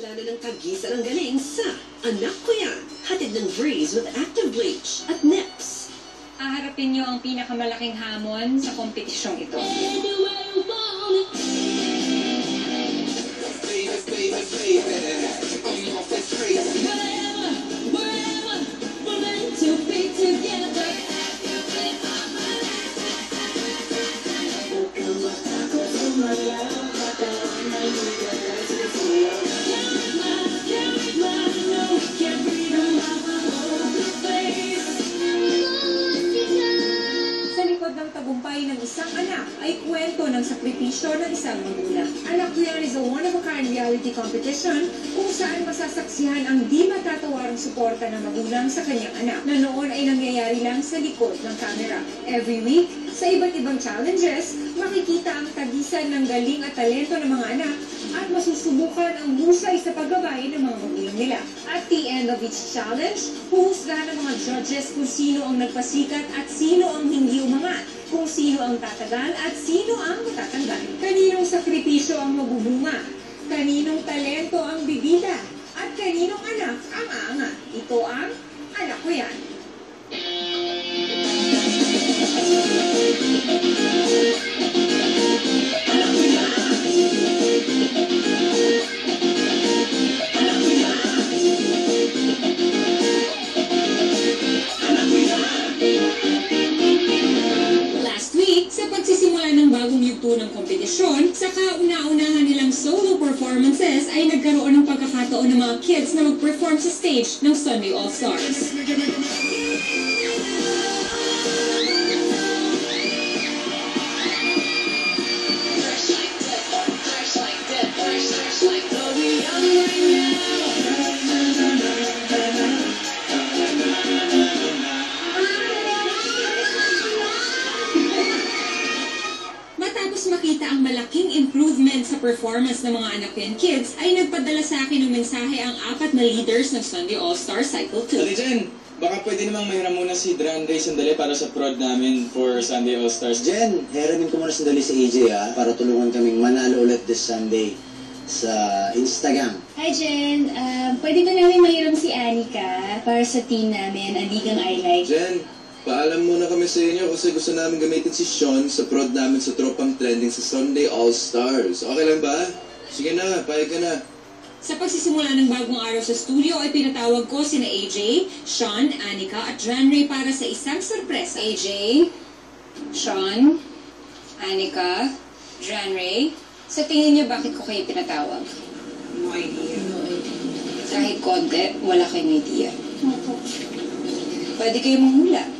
Magsisimula na ng tagisan ng galing sa Anak Ko Yan. Hatid ng Breeze with Active Bleach at Nips. Haharapin niyo ang pinakamalaking hamon sa kompetisyong ito. Sa likod ng tagumpay ng isang anak ay kwento ng sakripisyo ng isang magulang. Anak Ko Yan is a one-of-a-kind reality competition kung saan masasaksihan ang di matatawarang suporta ng magulang sa kanyang anak na noon ay nangyayari lang sa likod ng camera. Every week, sa iba't ibang challenges, makikita ang tagisan ng galing at talento ng mga anak at masusubukan ang husay sa paggabay ng mga magulang nila. At the end of each challenge, huhusgahan ng mga judges kung sino ang nagpasikat at sino ang hindi umangat, kung sino ang tatagal at sino ang matatanggal. Kaninong sakripisyo ang mabubunga, kaninong talento ang bibida, at kaninong anak ang aangat. Ito ang Anak Ko Yan. Sa pagsisimula ng bagong yugto ng kompetisyon, sa kauna-unahan nilang solo performances ay nagkaroon ng pagkakataon ng mga kids na mag-perform sa stage ng Sunday All-Stars. Makita ang malaking improvement sa performance ng mga Anak Ko Yan kids ay nagpadala sa akin ng mensahe ang 4 na leaders ng Sunday All-Star Cycle 2. Dali Jen, baka pwede namang mahiram muna si Dran Ray sandali para sa prod namin for Sunday All-Stars. Jen, hiramin ko muna sandali si AJ para tulungan kaming manalo ulit this Sunday sa Instagram. Hi Jen, pwede ba namin mahiram si Anika para sa team namin, ang Ligang I Like? Jen, paalam muna kami sa inyo kasi gusto namin gamitin si Sean sa prod namin sa tropang trending sa Sunday All-Stars. Okay lang ba? Sige na, payag ka na. Sa pagsisimula ng bagong araw sa studio ay pinatawag ko sina AJ, Sean, Anika at Dran Ray para sa isang sorpresa. AJ, Sean, Anika, Dran Ray, sa tingin niyo bakit ko kayo pinatawag? No idea. Kahit konti, wala kayong idea. Pwede kayo manghula.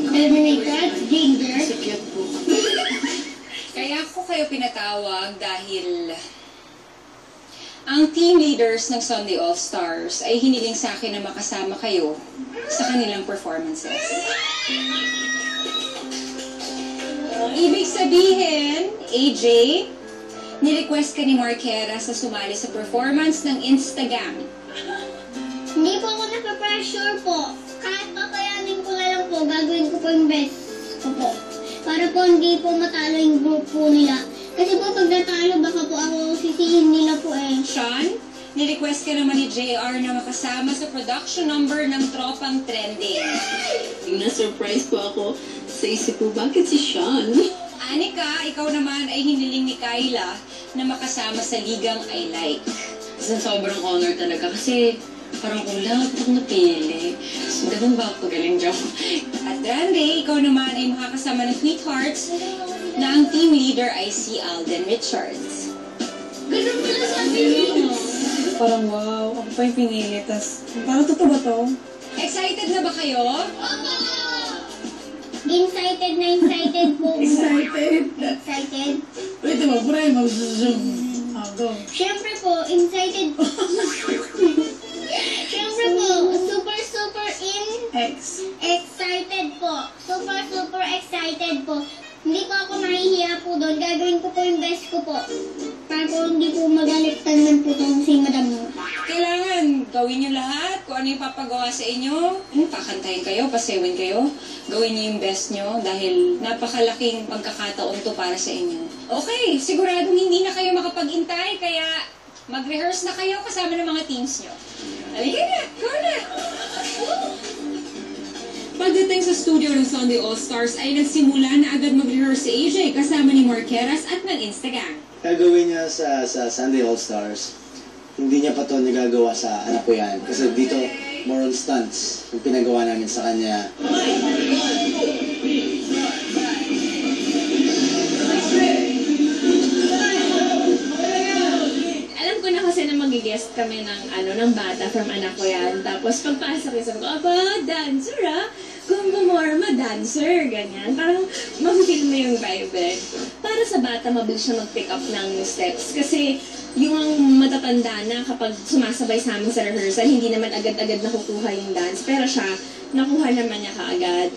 Eliminate that, danger. Cute po. Kaya ko kayo pinatawag dahil ang team leaders ng Sunday All-Stars ay hiniling sa akin na makasama kayo sa kanilang performances. Ibig sabihin, AJ, ni-request ka ni Marquera sa sumali sa performance ng Instagram. Hindi po ako napapressure po. Kahit papayanin ko na lang po, gagawin ko po yung best ko po. Para po hindi po matalo yung group po nila. Kasi po pag natalo, baka po ako sisihin nila po eh. Sean, ni-request ka naman ni JR na makasama sa production number ng Tropang Trending. Na-surprise po ako sa isip ko, bakit si Sean? Anika, ikaw naman ay hiniling ni Kyla na makasama sa Ligang I Like. Sobrang honor talaga kasi parang kulang ako napili. So, ganun ba ako galing job? At Dran Ray, ikaw naman ay makakasama ng Sweethearts na ang team leader ay si Alden Richards. Ganun pala sabi niyo. Parang wow, ako pa yung pinili. Tas, parang totoo ba to? Excited na ba kayo? Excited na excited po. Excited? Excited? Wait, diba? Pura yung mag-zoom. Go. Siyempre po, excited po. Siyempre po, super excited po. Super excited po. Hindi po ako mahihiya po doon. Gagawin ko po yung best ko po. Para po hindi po magalitan man po itong si Madam mo. Kailangan gawin niyo lahat kung ano yung papagawa sa inyo. Pakantayin kayo, pasewin kayo. Gawin niyo yung best niyo dahil napakalaking pagkakataon to para sa inyo. Okay, siguradong hindi na kayo makapag-intay kaya Mag-rehearse na kayo kasama ng mga teams nyo. Halika na! Go na! Pagdating sa studio ng Sunday All-Stars ay nagsimula na agad mag-rehearse si AJ kasama ni Marqueras at ng Instagang. Gagawin niya sa Sunday All-Stars, hindi niya pa ito nagagawa sa anak ko yan. Kasi dito, more on stunts yung pinagawa namin sa kanya. Alam ko na kasi na mag-guest kami ng bata from anak ko yan. Tapos pagpasok ko, sabi ko, aba, dancer ah. Kung gumorma, dancer, ganyan. Parang ma-feel mo yung vibe. Para sa bata, mabilis siya mag-pick up ng steps. Kasi yung matatanda na kapag sumasabay sa amin sa rehearsal, hindi naman agad-agad nakukuha yung dance. Pero siya, nakuha naman niya kaagad.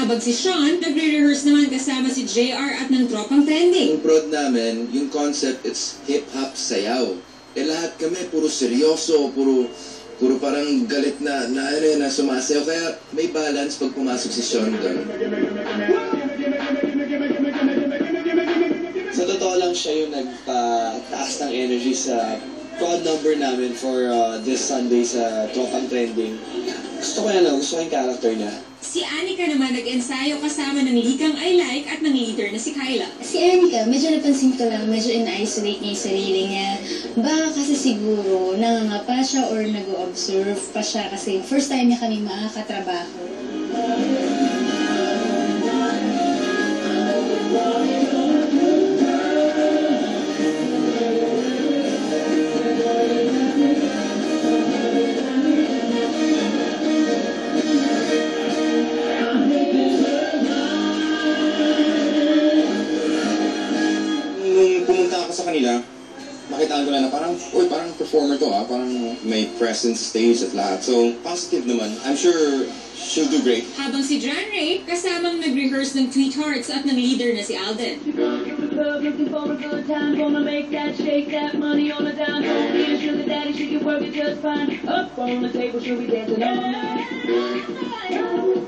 Habang si Sean, nagre-rehearse naman kasama si JR at ng tropang trending. Yung prod namin, yung concept, it's hip-hop sayaw. Lahat kami, puro seryoso, puro parang galit na sumasayaw. Kaya may balance pag pumasok si Sean doon. Sa totoo lang siya yung nagpataas ng energy sa crowd number namin for this Sunday sa Tropang Trending. Gusto ko yung character niya. Si Anika naman nag-ensayo kasama ng Likang I Like at ng leader na si Kyla. Si Anika, medyo napansin ko lang, medyo in-isolate niya yung sarili niya. Baka kasi siguro, nangangapa siya or nag-observe pa siya kasi first time niya kami makakatrabaho. Sa kanila, makitaan ko na parang performer to parang may presence stage at lahat. So, positive naman. I'm sure she'll do great. Habang si John Ray, kasamang nag-rehearse ng Tweet Hearts at ng leader na si Alden. Looking for a good time, gonna make that, shake that money on the dime. Don't need a sugar daddy, she can work it just fine. Up on the table, she'll be dancing all night.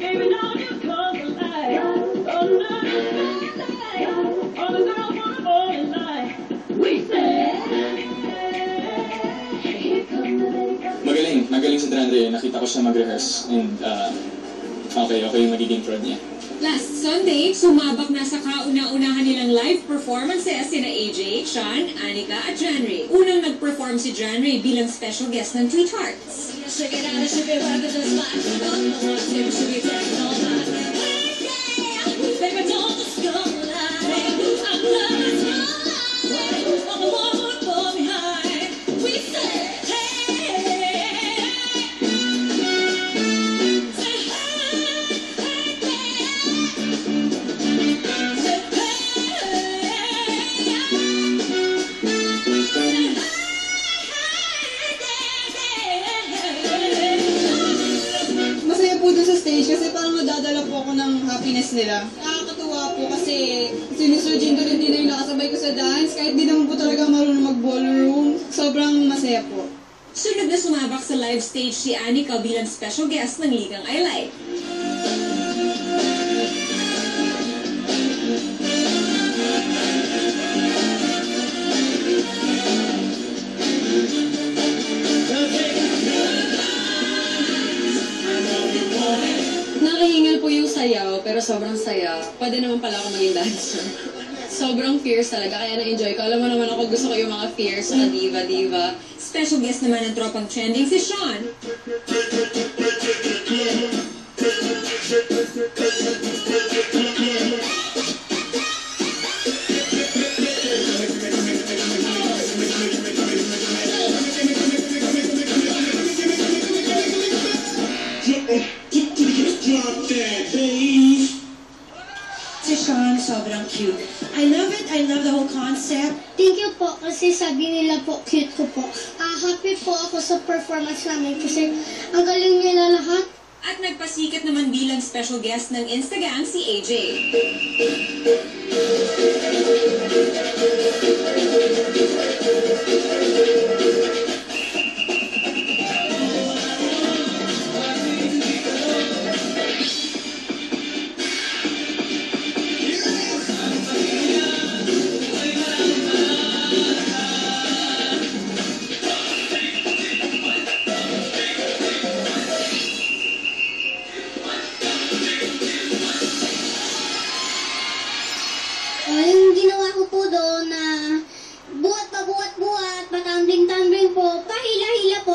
Baby, now you come alive. Oh, no, all the girls wanna fall in line. We say, Magaling si Drandre. Nakita ko siya mag-rehearse. And, okay yung magiging prod niya. Last Sunday, sumabak na sa kauna-unahan nilang live performances sina AJ, Sean, Anika at John Ray. Unang nag-perform si John Ray bilang special guest ng Tweet Hearts. Kasi parang madadala po ako ng happiness nila. Nakakatuwa po kasi si Mr. Jin rin din yung nakasabay ko sa dance. Kahit di naman po talaga marunong mag-ballroom. Sobrang masaya po. Sunod na sumabak sa live stage si Anika bilang special guest ng Likang I Like. Nakahingal po yung sayaw, pero sobrang saya. Pwede naman pala ako maging dancer. Sobrang fierce talaga, kaya na-enjoy ko. Alam mo naman ako, gusto ko yung mga fierce na diva-diva. Special guest naman ng tropang trending si Sean. Si Sean, sobrang cute. I love it. I love the whole concept. Thank you po kasi sabi nila po cute ko po. Happy po ako sa performance namin kasi ang galing nila lahat. At nagpasikat naman bilang special guest ng Instagang si AJ. Yung ginawa ko po doon na buhat, patambling-tambling po, pahila-hila po,